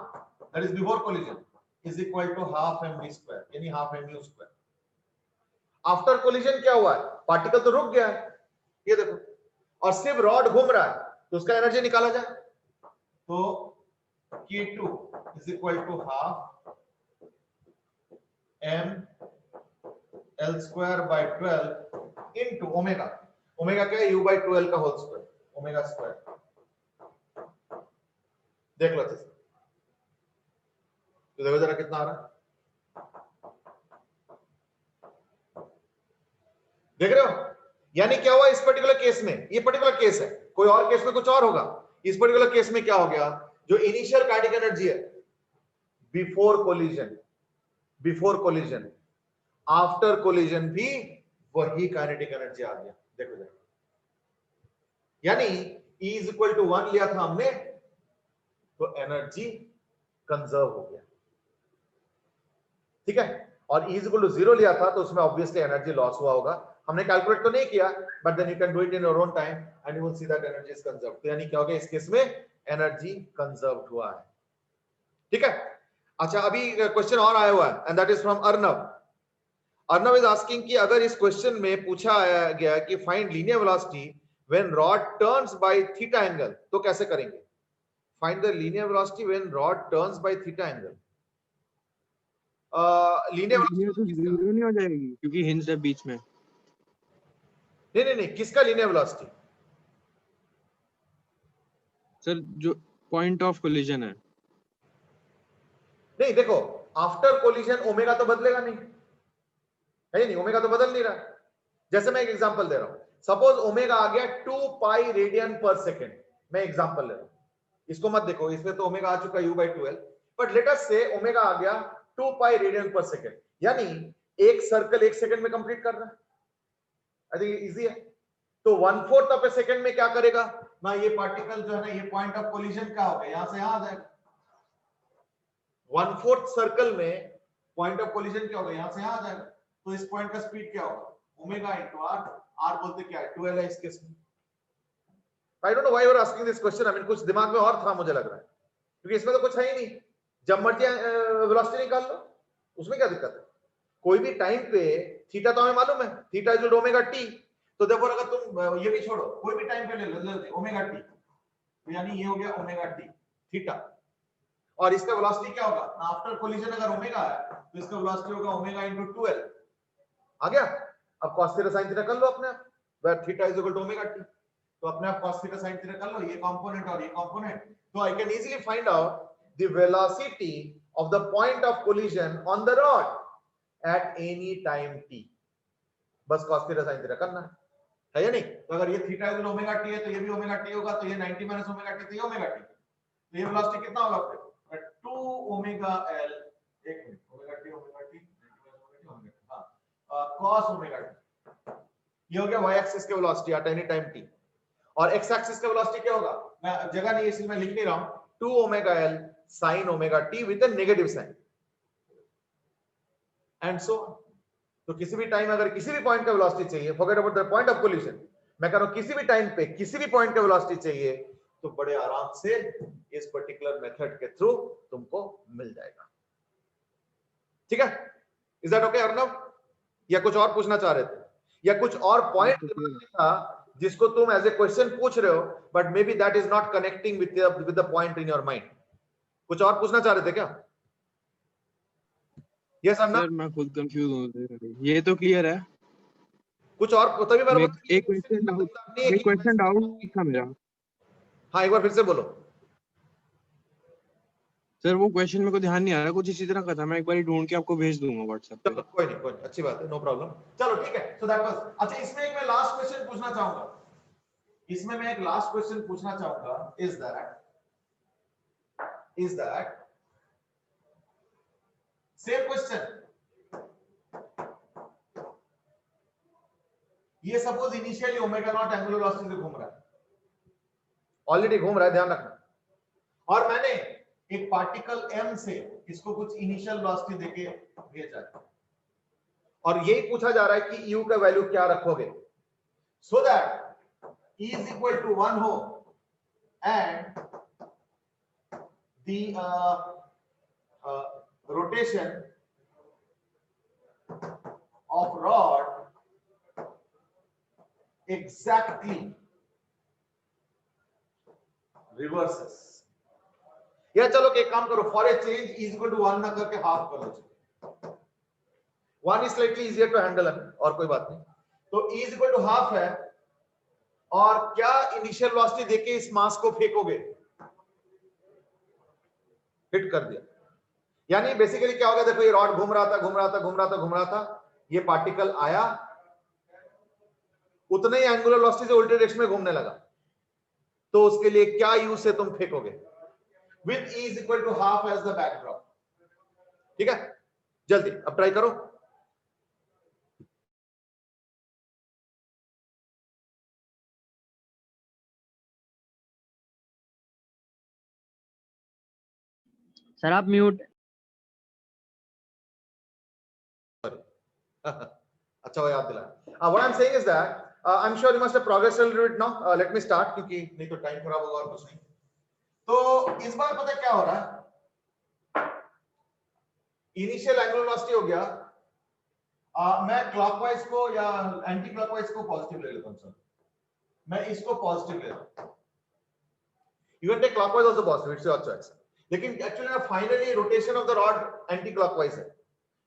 that is before collision is equal to half mv square, यानी half mu square. After collision क्या हुआ है, पार्टिकल तो रुक गया है, ये देखो, और सिर्फ रॉड घूम रहा है, तो उसका एनर्जी निकाला जाए। तो k2 is equal to half m l square by 12 into omega. Omega क्या है, u बाय 2l का होल स्क्वायर, ओमेगा स्क्वायर। देख लो तो देखो जरा कितना आ रहा है, देख रहे हो। यानी क्या हुआ इस पर्टिकुलर केस में, ये पर्टिकुलर केस है, कोई और केस में कुछ और होगा। इस पर्टिकुलर केस में क्या हो गया, जो इनिशियल काइनेटिक एनर्जी है बिफोर कोलिजन आफ्टर कोलिजन भी वही काइनेटिक एनर्जी आ गया। देखो देखो, यानी E इज इक्वल टू 1 लिया था हमने, तो एनर्जी कंजर्व हो गया। ठीक है, और E इज इक्वल टू 0 लिया था, तो उसमें ऑब्वियसली एनर्जी लॉस हुआ होगा। हमने कैलकुलेट तो नहीं किया, but then you can do it in your own time and you will see that energy is conserved. तो यानी क्या हो गया, इस केस में एनर्जी कंजर्व्ड हुआ है। ठीक है, अच्छा अभी क्वेश्चन और आया हुआ है, and that is from Arnav. Arnav is asking कि अगर इस क्वेश्चन में पूछा गया कि find linear velocity when rod turns by theta angle, तो कैसे करेंगे? Find the linear velocity when rod turns by theta angle. Linear तो जीरो नहीं हो जाएगी क्योंकि हिंज है बीच में। नहीं, किसका लीनियर वेलोसिटी? सर जो पॉइंट ऑफ कोलिजन है। नहीं देखो, आफ्टर कोलिजन ओमेगा तो बदलेगा नहीं है, नहीं ओमेगा तो बदल नहीं रहा। जैसे मैं एक एग्जांपल दे रहा हूं, सपोज ओमेगा आ गया 2 पाई रेडियन पर सेकेंड। मैं एग्जांपल ले रहा हूं, इसको मत देखो, इसमें तो ओमेगा आ चुका u बाय 2l, but let us say omega आ गया 2 पाई रेडियन पर सेकेंड, यानी एक सर्कल 1 सेकंड में कंप्लीट कर रहा है। आई थिंक इजी है। तो 1/4 ऑफ ए सेकंड में क्या करेगा ना, ये पार्टिकल जो है ना, ये पॉइंट ऑफ कोलिजन क्या होगा, यहां से यहां आ जाएगा। 1/4 सर्कल में पॉइंट ऑफ कोलिजन क्या होगा, यहां से यहां आ जाएगा। तो इस पॉइंट का स्पीड क्या होगा, ओमेगा इनटू आर। आर बोलते क्या है, 2l है इस केस में। I don't know why you are asking this question. I mean कुछ दिमाग में और था मुझे लग रहा है, क्योंकि इसमें तो कुछ है ही नहीं। जब मर्जी वेलोसिटी निकाल लो, उसमें क्या दिक्कत है। कोई भी टाइम पे थीटा तो हमें मालूम है, थीटा इज ओमेगा टी। तो देखो अगर तुम ये भी छोड़ो, कोई भी टाइम पे ले लो ओमेगा टी, तो यानी ये हो गया ओमेगा टी थीटा, और इसका वेलोसिटी क्या होगा आफ्टर कोलिजन, अगर ओमेगा है तो इसका वेलोसिटी होगा ओमेगा इनटू 2l। आ गया। अब cos थीटा sin थीटा कर लो अपने आप, where theta is equal to omega T. तो अपने आप cos थीटा sin थीटा कर लो, ये कंपोनेंट और ये कंपोनेंट। तो I can easily find out the velocity of the point of collision on the rod at any time t। बस cos थीटा sin थीटा करना है या नहीं। तो अगर ये थीटा इज ओमेगा टी है तो ये भी ओमेगा टी होगा, तो ये 90 माइनस ओमेगा टी, तो ये ओमेगा टी। तो ये वेलोसिटी कितना होगा फिर 2 ओमेगा l, एक minute, omega T 90 minus omega T, हां cos ओमेगा टी। ये हो गया y एक्सिस के velocity at any time t। और एक्स एक्सिस का वेलोसिटी क्या होगा, मैं जगह नहीं है इसलिए मैं लिख नहीं रहा हूं, 2 omega L sine omega T with a negative sign and so. तो किसी भी टाइम अगर किसी भी पॉइंट का वेलोसिटी चाहिए, forget about the point of collision, मैं कह रहा हूं किसी भी टाइम पे किसी भी पॉइंट का वेलोसिटी चाहिए तो बड़े आराम से इस पर्टिकुलर मेथड के थ्रू तुमको मिल जाएगा। ठीक है, इज दैट ओके अर्नव? या कुछ और पूछना चाह रहे थे, या कुछ और पॉइंट था जिसको तुम एज ए क्वेश्चन पूछ रहे हो but may be that is not connecting with the point in your mind? कुछ और पूछना चाह रहे थे क्या? यस अर्नव? सर मैं खुद कंफ्यूज हूँ, ये तो क्लियर है। कुछ और तभी मैंने एक क्वेश्चन डाउट था मेरा। हाँ, एक बार फिर से बोलो। सर वो क्वेश्चन मेरे को ध्यान नहीं आ रहा, कुछ इसी तरह का था, मैं एक बार ढूंढ के आपको भेज दूंगा व्हाट्सएप पे। चलो कोई नहीं, अच्छी बात है, नो प्रॉब्लम। चलो ठीक है, सो दैट वाज। अच्छा, इसमें एक मैं लास्ट क्वेश्चन पूछना चाहूंगा, इसमें मैं एक लास्ट क्वेश्चन पूछना चाहूंगा, इज दैट सेम क्वेश्चन, ये suppose initially omega naught angular velocity से घूम रहा है, ऑलरेडी घूम रहा है, ध्यान रखना, और मैंने एक पार्टिकल m से इसको कुछ इनिशियल वेलोसिटी देके भेजा है और यही पूछा जा रहा है कि u का वैल्यू क्या रखोगे, so that e is equal to 1 हो and the rotation of rod exactly reverses। या चलो एक काम करो, for a change is equal to 1 ना करके हाफ कर लो, 1 is slightly easier to handle है, और कोई बात नहीं। तो e is equal to half है, और क्या इनिशियल वेलोसिटी देके इस मास को फेंकोगे, हिट कर दिया, यानी बेसिकली क्या हो गया, देखो ये रॉड घूम रहा था, ये पार्टिकल आया, उतने ही एंगुलर वेलोसिटी से उल्टे डायरेक्शन में घूमने लगा, तो उसके लिए क्या यूज से तुम फेंकोगे, with e is equal to half as the backdrop. ठीक है, जल्दी अब ट्राई करो। सर आप म्यूट। अच्छा वो याद दिलाया। What I'm saying is that I'm sure you must have progressed a little bit now. Let me start, क्योंकि नहीं तो टाइम खराब होगा और कुछ नहीं। तो इस बार पता क्या हो रहा है, इनिशियल एंगुलर वेलोसिटी हो गया, मैं क्लॉकवाइज को या एंटी क्लॉकवाइज को पॉजिटिव ले लेता हूं सर, मैं इसको पॉजिटिव ले रहा हूं, you can take clockwise also positive, it's your choice, लेकिन एक्चुअली ना finally rotation of the rod anticlockwise है,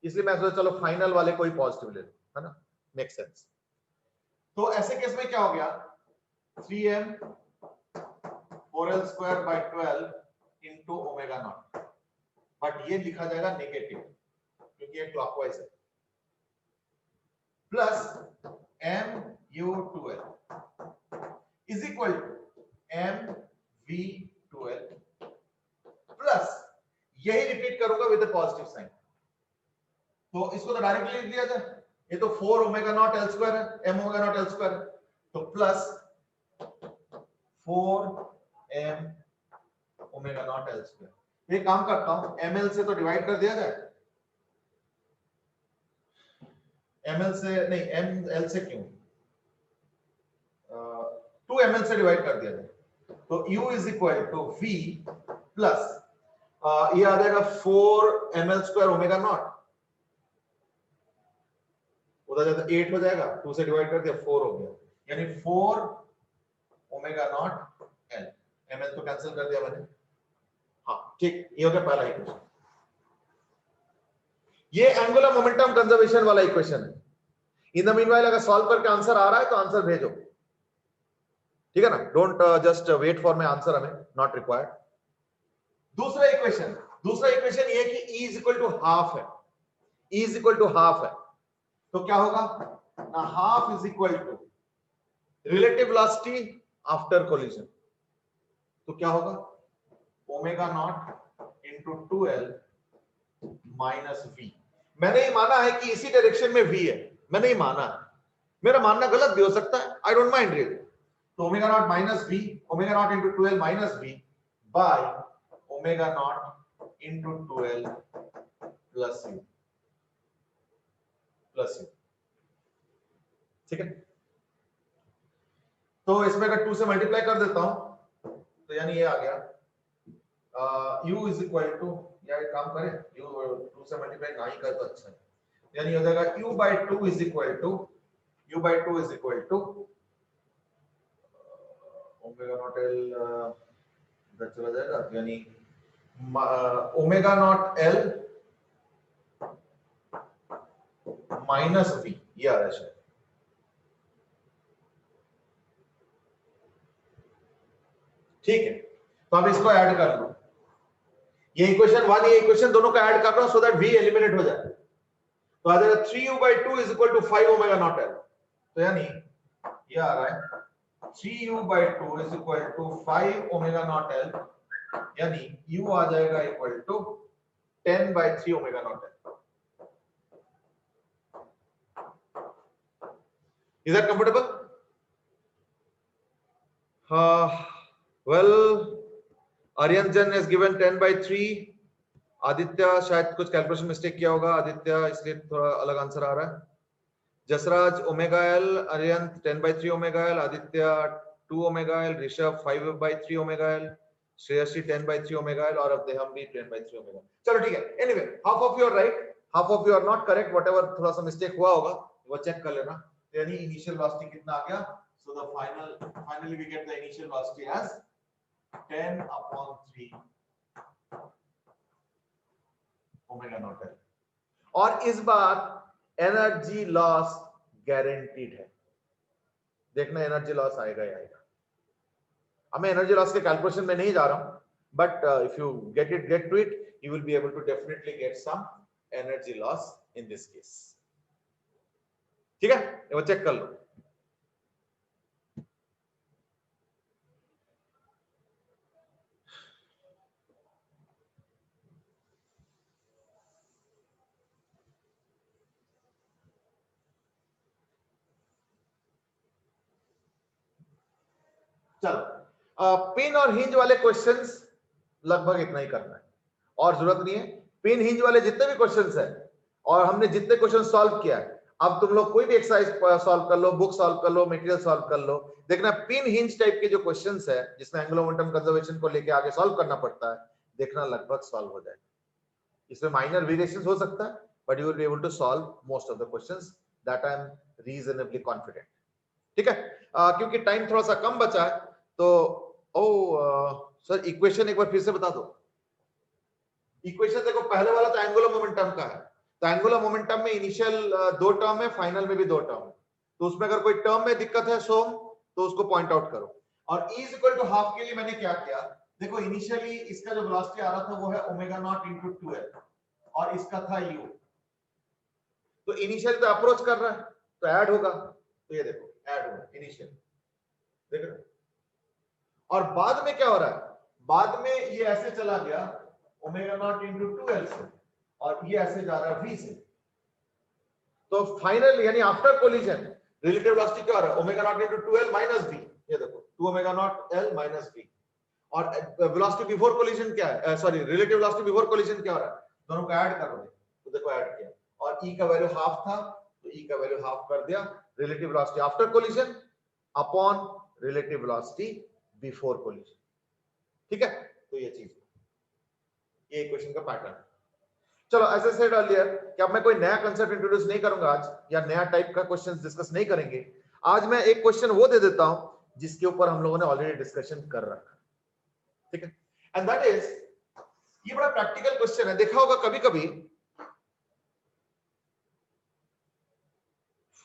इसलिए मैं सोचा चलो फाइनल वाले को ही पॉजिटिव ले लूं, है ना, मेक सेंस। तो ऐसे केस में क्या हो गया, 3m 4l square by 12 into omega naught, but ये लिखा जाएगा नेगेटिव क्योंकि ये क्लॉकवाइज है, plus mu2l is equal to mv2l plus, यही रिपीट करूंगा विद अ पॉजिटिव साइन, तो इसको तो डायरेक्टली लिख लिया जाए, ये तो 4 ओमेगा नॉट एल स्क्वायर है, m omega naught L square है, तो plus 4m omega naught L square. ये काम करता हूं, ml से तो डिवाइड कर दिया जाए, ml से नहीं, ml से क्यों, 2ml से डिवाइड कर दिया जाए, तो u is equal to v plus ये आ जाएगा 4ml स्क्वायर ओमेगा नॉट, उधर जाता 8 हो जाएगा, 2 से डिवाइड कर दिया 4 हो गया, यानी 4 ओमेगा नॉट एल, ml तो कैंसिल कर दिया मैंने, हाँ ठीक, ये हो गया पहला इक्वेशन। ये एंगुलर मोमेंटम कंजर्वेशन वाला इक्वेशन है। इन द मीनवाइल अगर सॉल्व करके आंसर आ रहा है तो आंसर भेजो, ठीक है ना, don't just wait for my answer, हमें नॉट रिक्वायर्ड। दूसरा इक्वेशन ये कि E is equal to half है, E is equal to half है, तो क्या होगा ना, half is equal to relative velocity after collision, तो क्या होगा omega naught into 2l minus v। मैंने ये माना है कि इसी डायरेक्शन में v है, मैंने ये माना है, मेरा मानना गलत भी हो सकता है, आई डोंट माइंड रियली, तो omega naught minus B, omega naught into 2l minus B by omega naught into 2l plus u ठीक है। तो इसमें अगर 2 से मल्टीप्लाई कर देता हूं तो यानी ये आ गया u इज इक्वल टू, या एक काम करें u 2 से मल्टीप्लाई ना ही कर तो अच्छा है, यानी हो जाएगा u by 2 is equal to omega naught l इधर चला जाएगा, यानी omega naught l minus b, ये आ रहा है शायद। ठीक है, तो अब इसको ऐड कर लो, ये इक्वेशन 1 ये इक्वेशन दोनों को ऐड कर रहा हूं सो दैट v एलिमिनेट हो जाए। तो आ जाएगा 3u by 2 is equal to 5 omega naught l, तो यानी ये आ रहा है 3u by 2 is equal to 5 omega naught l, यानी u आ जाएगा equal to 10 by 3 omega naught l। Is that comfortable? Well Aryanjan has given 10 by 3, Aditya शायद कुछ कैलकुलेशन मिस्टेक किया होगा आदित्य, इसलिए थोड़ा अलग आंसर आ रहा है। Jasraj omega L, अरियंत 10 by 3 omega L, Aditya 2 omega L, Rishabh 5 by 3 omega L, Shreyasi 10 by 3 omega L और अब हम भी 10 by 3 ओमेगा। चलो ठीक है, anyway half of you are right, half of you are not correct, whatever थोड़ा सा मिस्टेक हुआ होगा वो चेक कर लेना। यानी इनिशियल वेलोसिटी कितना आ गया, so the finally we get the initial velocity as 10 upon 3 omega naught L. और इस बार एनर्जी लॉस गारंटीड है, देखना एनर्जी लॉस आएगा ही आएगा। अब मैं एनर्जी लॉस के कैलकुलेशन में नहीं जा रहा हूं, but if you get to it you will be able to definitely get some energy loss in this case. ठीक है, वो चेक कर लो। चलो पिन और हिंज वाले क्वेश्चंस लगभग इतना ही करना है और जरूरत नहीं है। पिन हिंज वाले जितने भी क्वेश्चंस हैं और हमने जितने क्वेश्चन सॉल्व किया है, अब तुम लोग कोई भी एक्सरसाइज सॉल्व कर लो, बुक सॉल्व कर लो, मटेरियल सॉल्व कर लो, देखना पिन हिंज टाइप के जो क्वेश्चंस है जिसमें एंगुलर मोमेंटम कंजर्वेशन को लेके आगे सॉल्व करना पड़ता है, देखना लगभग सॉल्व हो जाएगा। इसमें माइनर वेरिएशंस हो सकता है but you will be able to solve most of the questions, that I am reasonably confident. ठीक है, क्योंकि टाइम थोड़ा सा कम बचा है तो सर इक्वेशन एक बार फिर से बता दो। इक्वेशन देखो, पहले वाला तो एंगुलर मोमेंटम का है, तो एंगुलर मोमेंटम में इनिशियल 2 टर्म है, फाइनल में भी 2 टर्म है, तो उसमें अगर कोई टर्म में दिक्कत है सोम तो उसको पॉइंट आउट करो। और E इक्वल टू हाफ के लिए मैंने क्या किया, देखो इनिशियली इसका जो वेलोसिटी आ रहा था वो है ओमेगा नॉट इंटू 2l और इसका था u, तो इनिशियल तो अप्रोच कर रहा है तो ऐड होगा, तो ये देखो ऐड होगा इनिशियल, देख रहे हो। और बाद में क्या हो रहा है, बाद में ये ऐसे चला गया ओमेगा नॉट इंटू 2l से और ये ऐसे जा रहा है v से, तो फाइनल यानी आफ्टर कोलिजन रिलेटिव वेलोसिटी क्या हो रहा है, omega naught into 2l minus v, ये देखो 2 omega naught l minus v। और वेलोसिटी बिफोर कोलिजन क्या है, sorry relative velocity before collision क्या हो रहा है, दोनों को ऐड कर दो, तो देखो ऐड किया और e का वैल्यू हाफ था तो e का वैल्यू हाफ कर दिया, relative velocity after collision upon relative velocity before collision. ठीक है, तो ये चीज, ये इक्वेशन का पैटर्न। चलो ऐसे सेड अर्लियर कि अब मैं कोई नया कांसेप्ट इंट्रोड्यूस नहीं करूंगा आज, या नया टाइप का क्वेश्चंस डिस्कस नहीं करेंगे आज। मैं एक क्वेश्चन वो दे देता हूं जिसके ऊपर हम लोगों ने ऑलरेडी डिस्कशन कर रखा है। ठीक है, एंड दैट इज, ये बड़ा प्रैक्टिकल क्वेश्चन है, देखा होगा कभी कभी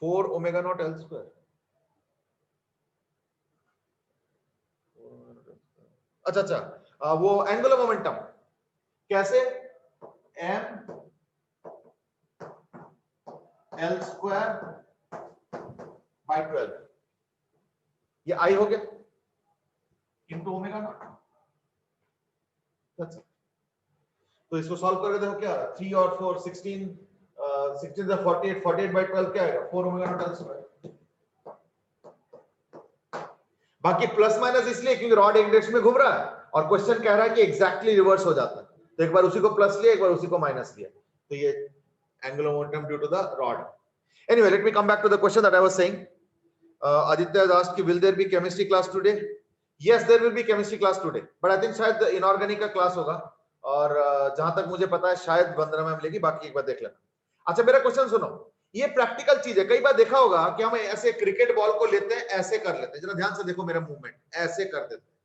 4 ओमेगा नॉट l स्क्वायर, अच्छा वो एंगुलर मोमेंटम कैसे, m l स्क्वायर बाय 12, ये I हो गया इनटू ओमेगा नॉट। अच्छा, तो इसको सॉल्व करके देखो क्या आ रहा है, 3 और 4 16, 16 48, 48 बाय 12 क्या आएगा, 4 ओमेगा नॉट l स्क्वायर। बाकी प्लस माइनस इसलिए क्योंकि रॉड एक डायरेक्शन में घूम रहा है और क्वेश्चन कह रहा है कि एग्जैक्टली रिवर्स हो जाता है, तो एक बार उसी को प्लस लिया, एक बार उसी को माइनस लिया, तो ये angular momentum due to the rod. Anyway, let me come back to the question that I was saying. Aditya has asked, will there be chemistry class today? Yes, there will be chemistry class today, but I think शायद inorganic का क्लास होगा, और जहां तक मुझे पता है शायद वंदना मैम लेगी, बाकी एक बार देख लेना. अच्छा, मेरा क्वेश्चन सुनो, ये प्रैक्टिकल चीज है. कई बार देखा होगा कि हम ऐसे क्रिकेट बॉल को लेते हैं, ऐसे कर लेते हैं, जरा ध्यान से देखो मेरा मूवमेंट, ऐसे कर देते हैं,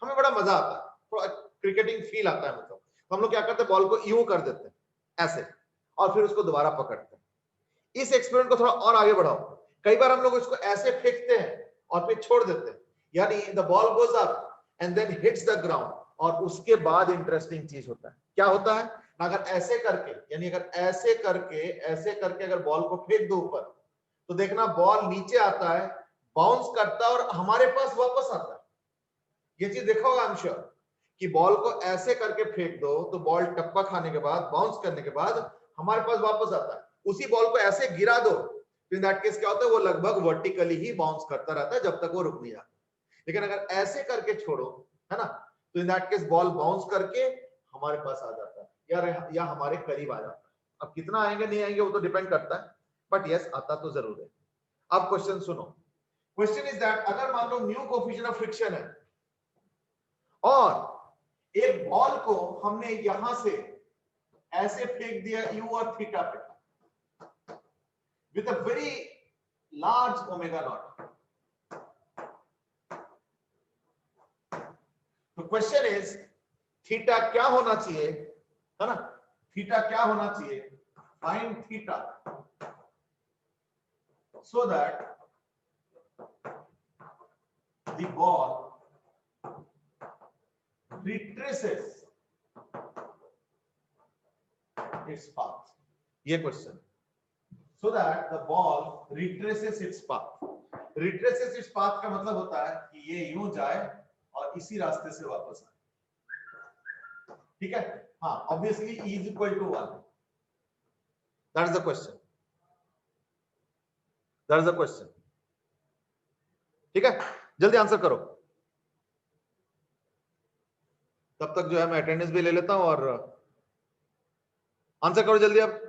हमें बड़ा मजा आता है, थोड़ा क्रिकेटिंग फील आता है, मतलब तो हम लोग क्या करते हैं, बॉल को यूं कर देते हैं ऐसे, और फिर उसको दोबारा पकड़ते हैं. इस एक्सपेरिमेंट को थोड़ा और आगे बढ़ाओ. कई बार हम लोग इसको ऐसे फेंकते हैं और फिर छोड़ देते हैं, यानी the ball goes up and then hits the ground, और उसके बाद इंटरेस्टिंग चीज होता है. क्या होता है, अगर ऐसे करके, यानी अगर ऐसे करके अगर बॉल को फेंक दो ऊपर, तो देखना बॉल नीचे आता है, बाउंस करता है और हमारे पास वापस आता है. ये चीज देखा होगा, आई एम श्योर, कि बॉल को ऐसे करके फेंक दो तो बॉल टप्पा खाने के बाद, बाउंस करने के बाद हमारे पास वापस आता है. उसी बॉल को ऐसे गिरा दो, तो इन दैट केस क्या होता है, वो लगभग वर्टिकली ही बाउंस करता रहता है जब तक वो रुक नहीं जाता. लेकिन अगर ऐसे करके छोड़ो, है ना, तो in that case ball bounce करके हमारे पास आ जाता है, या हमारे करीब आ जाता है. अब कितना आएंगे नहीं आएंगे वो तो डिपेंड करता है, बट यस, आता तो जरूर है. अब क्वेश्चन सुनो. क्वेश्चन इज दैट, अगर मान लो न्यू कोएफिशिएंट ऑफ फ्रिक्शन है और एक बॉल को हमने यहां से ऐसे फेंक दिया यू और थीटा पे with a very large omega naught. The question is, theta क्या होना चाहिए, है ना, थीटा क्या होना चाहिए, find theta so that the ball retraces its path. ये question, so that the ball retraces its path. Retraces its path का मतलब होता है कि ये यूं जाए और इसी रास्ते से वापस आए. ठीक है, हाँ, obviously E is equal to 1. That is the question. That is the question. ठीक है, जल्दी आंसर करो, तब तक जो है मैं अटेंडेंस भी ले लेता हूं, और आंसर करो जल्दी अब.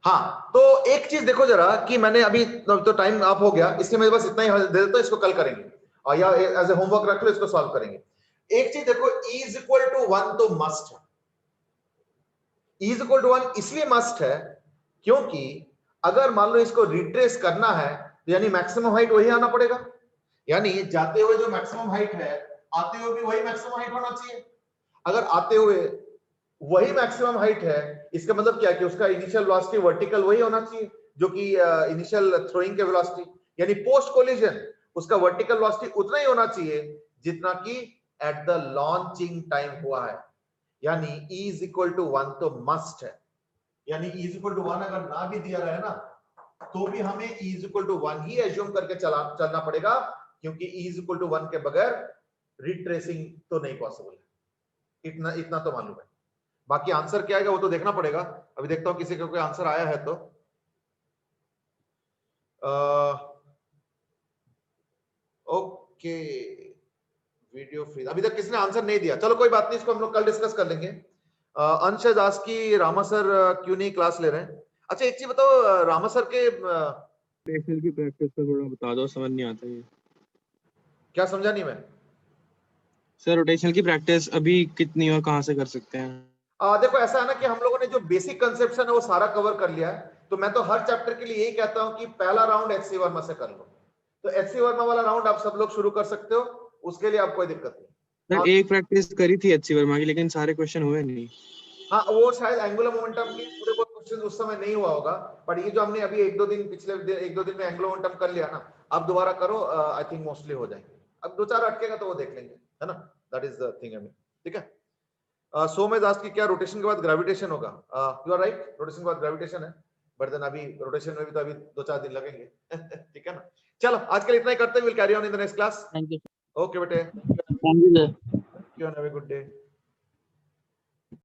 हाँ, तो एक चीज देखो जरा, कि मैंने अभी तो टाइम अप हो गया, इसलिए मैं बस इतना ही दे देता हूं, इसको कल करेंगे, और या एज ए होमवर्क रख लो, इसको सॉल्व करेंगे. एक चीज देखो, E is equal to 1 तो मस्ट है. E is equal to 1 इसलिए मस्ट है क्योंकि अगर मान लो इसको रिट्रेस करना है, तो यानी मैक्सिमम हाइट वही आना पड़ेगा, यानी जाते हुए जो मैक्सिमम हाइट है, आते हुए भी वही मैक्सिमम हाइट होना चाहिए. अगर आते हुए वही मैक्सिमम हाइट है, इसका मतलब क्या है कि उसका इनिशियल वेलोसिटी वर्टिकल वही होना चाहिए जो कि इनिशियल थ्रोइंग के वेलोसिटी, यानी पोस्ट कोलिजन उसका वर्टिकल वेलोसिटी उतना ही होना चाहिए जितना कि एट द लॉन्चिंग टाइम हुआ है. यानी E is equal to 1 तो मस्ट है, यानी E is equal to 1 अगर ना भी दिया रहे ना, तो भी हमें E is equal to 1 he assume करके चलना पड़ेगा, क्योंकि E is equal to 1 के बगैर रिट्रेसिंग तो नहीं पॉसिबल है. इतना तो मालूम है. बाकी आंसर क्या आएगा वो तो देखना पड़ेगा. अभी देखता हूं किसी का कोई आंसर आया है तो. ओके, वीडियो फ्री, अभी तक किसी ने आंसर नहीं दिया, चलो कोई बात नहीं, इसको हम लोग कल डिस्कस कर लेंगे. अंश दास की रामा सर क्यों नहीं क्लास ले रहे हैं. अच्छा एक चीज बताओ, रामा सर के रोटेशनल की प्रैक्टिस का थोड़ा बता दो, समझ नहीं आता ये. क्या समझा नहीं मैं. सर रोटेशनल की प्रैक्टिस अभी कितनी और कहाँ से कर सकते हैं. देखो ऐसा है ना कि हम लोगों ने जो बेसिक कंसेप्शन है वो सारा कवर कर लिया है, तो मैं तो हर चैप्टर के लिए यही कहता हूं कि पहला राउंड एचसी वर्मा से कर लो. तो एचसी वर्मा वाला राउंड आप सब लोग शुरू कर सकते हो, उसके लिए आप कोई दिक्कत नहीं. सर एक प्रैक्टिस करी थी एचसी वर्मा की, लेकिन सारे क्वेश्चन हुए नहीं. हाँ, वो शायद एंगुलर मोमेंटम के पूरे बहुत क्वेश्चन उस समय नहीं हुआ होगा, बट ये जो हमने अभी पिछले एक दो दिन में एंगुलर मोमेंटम कर लिया ना, अब दोबारा करो, आई थिंक मोस्टली हो जाएंगे. अब दो चार अटकेगा तो वो देख लेंगे, है ना. That is the thing. ठीक है. सोमेश दास की क्या रोटेशन के बाद ग्रेविटेशन होगा. यू आर राइट, रोटेशन के बाद ग्रेविटेशन है, बट देन अभी रोटेशन में भी तो अभी 2-4 दिन लगेंगे. ठीक है ना. चलो आज के लिए इतना ही करते हैं, will carry on in the next class. Thank you. Okay बेटे, Thank you, sir. You have a good day.